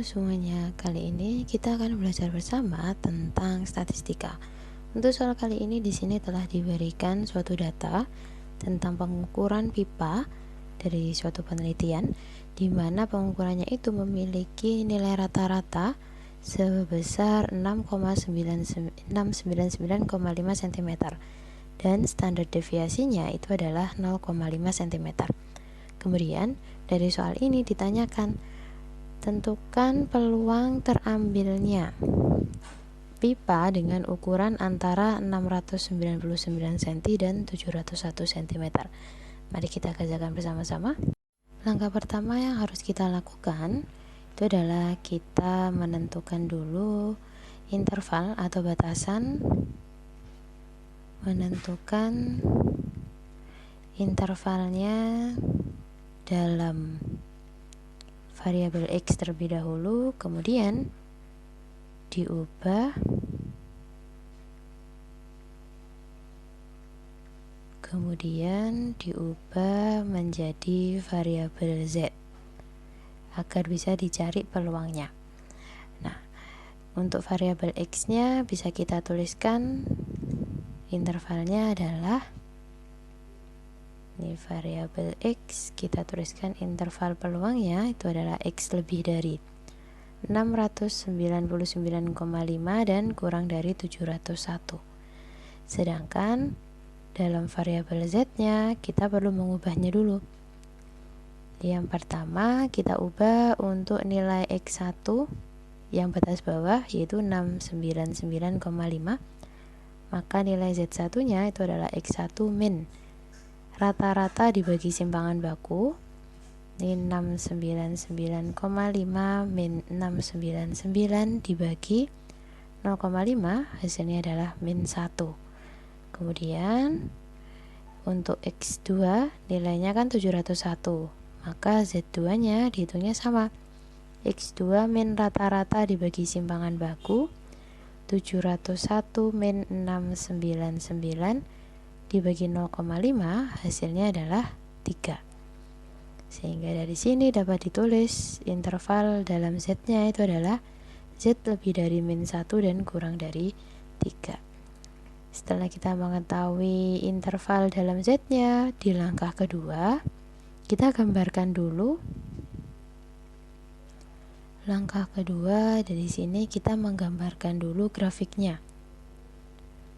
semuanya, kali ini kita akan belajar bersama tentang statistika. Untuk soal kali ini di sini telah diberikan suatu data tentang pengukuran pipa dari suatu penelitian di mana pengukurannya itu memiliki nilai rata-rata sebesar 6,99,5 cm dan standar deviasinya itu adalah 0,5 cm. Kemudian dari soal ini ditanyakan, tentukan peluang terambilnya pipa dengan ukuran antara 699 cm dan 701 cm. Mari kita kerjakan bersama-sama. Langkah pertama yang harus kita lakukan itu adalah kita menentukan dulu interval atau batasan, menentukan intervalnya dalam variabel X terlebih dahulu, kemudian diubah menjadi variabel Z agar bisa dicari peluangnya. Nah, untuk variabel X nya bisa kita tuliskan intervalnya adalah ini variabel X, kita tuliskan interval peluangnya itu adalah X lebih dari 699,5 dan kurang dari 701. Sedangkan dalam variabel Z nya kita perlu mengubahnya dulu. Yang pertama kita ubah untuk nilai X1 yang batas bawah yaitu 699,5, maka nilai Z1 nya itu adalah X1 min rata-rata dibagi simpangan baku, ini 699,5 min 699 dibagi 0,5, hasilnya adalah min 1. Kemudian untuk X2 nilainya kan 701, maka Z2 nya dihitungnya sama, X2 min rata-rata dibagi simpangan baku, 701 min 699 dibagi 0,5, hasilnya adalah 3. Sehingga dari sini dapat ditulis interval dalam Z nya itu adalah Z lebih dari min 1 dan kurang dari 3. Setelah kita mengetahui interval dalam Z nya, di langkah kedua kita gambarkan dulu. Langkah kedua dari sini kita menggambarkan dulu grafiknya,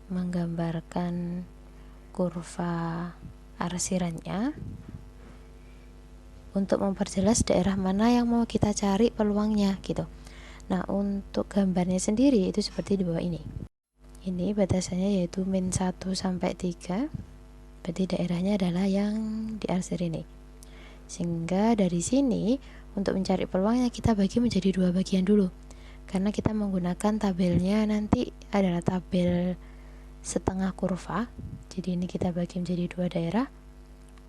menggambarkan kurva arsirannya untuk memperjelas daerah mana yang mau kita cari peluangnya gitu. Nah, untuk gambarnya sendiri itu seperti di bawah ini. Ini batasannya yaitu min 1 sampai 3. Berarti daerahnya adalah yang diarsir ini. Sehingga dari sini untuk mencari peluangnya kita bagi menjadi dua bagian dulu. Karena kita menggunakan tabelnya nanti adalah tabel setengah kurva. Jadi ini kita bagi menjadi dua daerah.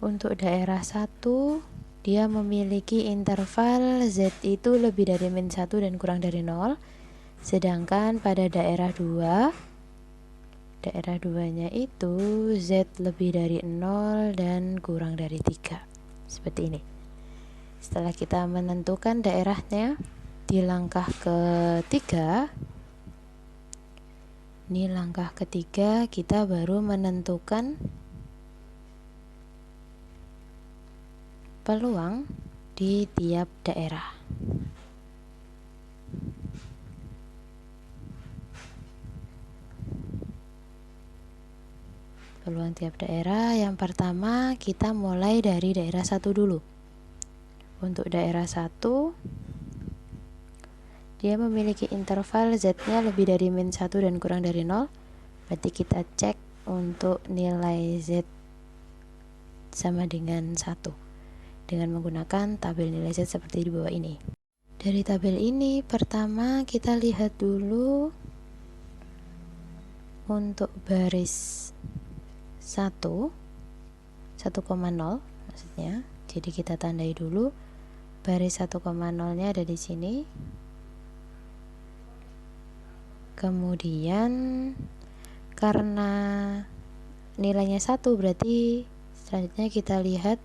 Untuk daerah 1 dia memiliki interval Z itu lebih dari min 1 dan kurang dari 0. Sedangkan pada daerah 2 nya itu Z lebih dari 0 dan kurang dari 3. Seperti ini. Setelah kita menentukan daerahnya, di langkah ketiga, kita baru menentukan peluang di tiap daerah. Peluang tiap daerah, yang pertama kita mulai dari daerah 1 dulu. Untuk daerah 1 dia memiliki interval Z-nya lebih dari min 1 dan kurang dari 0. Berarti kita cek untuk nilai Z sama dengan 1 dengan menggunakan tabel nilai Z seperti di bawah ini. Dari tabel ini pertama kita lihat dulu untuk baris 1,0 maksudnya. Jadi kita tandai dulu baris 1,0 nya ada di sini. Kemudian karena nilainya 1 berarti selanjutnya kita lihat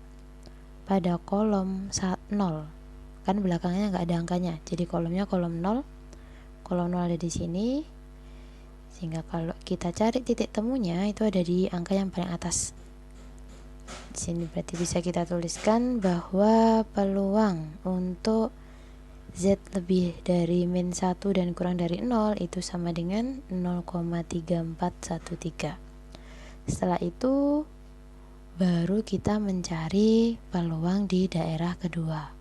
pada kolom 0. kan belakangnya nggak ada angkanya, jadi kolomnya kolom 0 ada di sini, sehingga kalau kita cari titik temunya itu ada di angka yang paling atas. Di sini berarti bisa kita tuliskan bahwa peluang untuk Z lebih dari min 1 dan kurang dari 0 itu sama dengan 0,3413. Setelah itu baru kita mencari peluang di daerah kedua.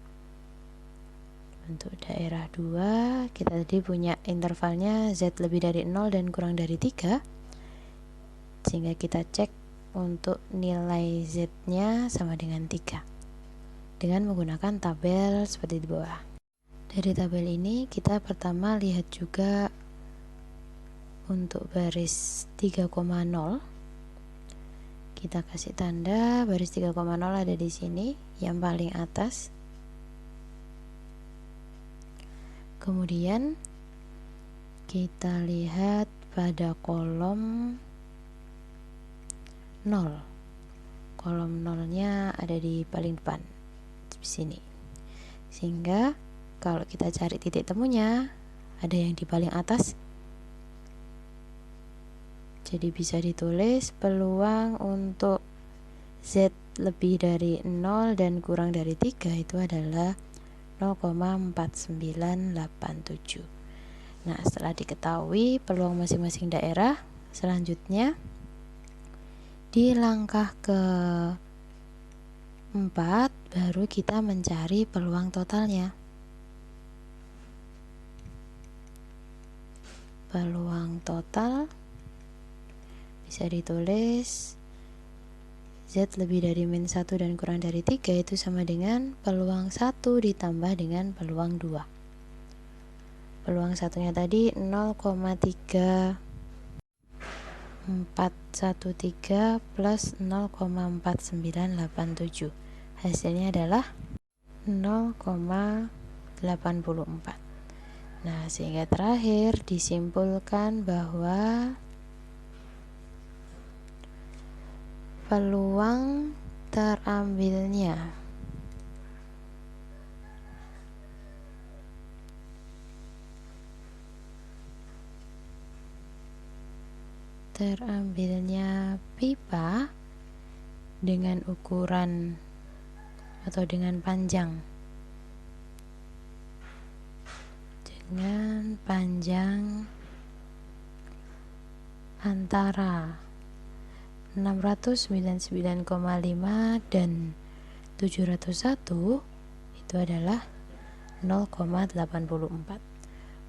Untuk daerah 2 kita tadi punya intervalnya Z lebih dari 0 dan kurang dari 3, sehingga kita cek untuk nilai Z nya sama dengan 3 dengan menggunakan tabel seperti di bawah. Dari tabel ini kita pertama lihat juga untuk baris 3,0, kita kasih tanda baris 3,0 ada di sini yang paling atas. Kemudian kita lihat pada kolom 0, kolom 0-nya ada di paling depan di sini, sehingga kalau kita cari titik temunya ada yang di paling atas. Jadi bisa ditulis peluang untuk Z lebih dari 0 dan kurang dari 3 itu adalah 0,4987. Nah, setelah diketahui peluang masing-masing daerah, selanjutnya di langkah ke-4 baru kita mencari peluang totalnya. Peluang total bisa ditulis Z lebih dari min 1 dan kurang dari 3 itu sama dengan peluang 1 ditambah dengan peluang 2. Peluang satunya tadi 0,3413 plus 0,4987. Hasilnya adalah 0,84. Nah, sehingga terakhir disimpulkan bahwa peluang terambilnya pipa dengan ukuran atau dengan panjang antara 699,5 dan 701 itu adalah 0,84.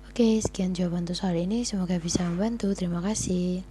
Oke, sekian jawaban untuk soal ini, semoga bisa membantu. Terima kasih.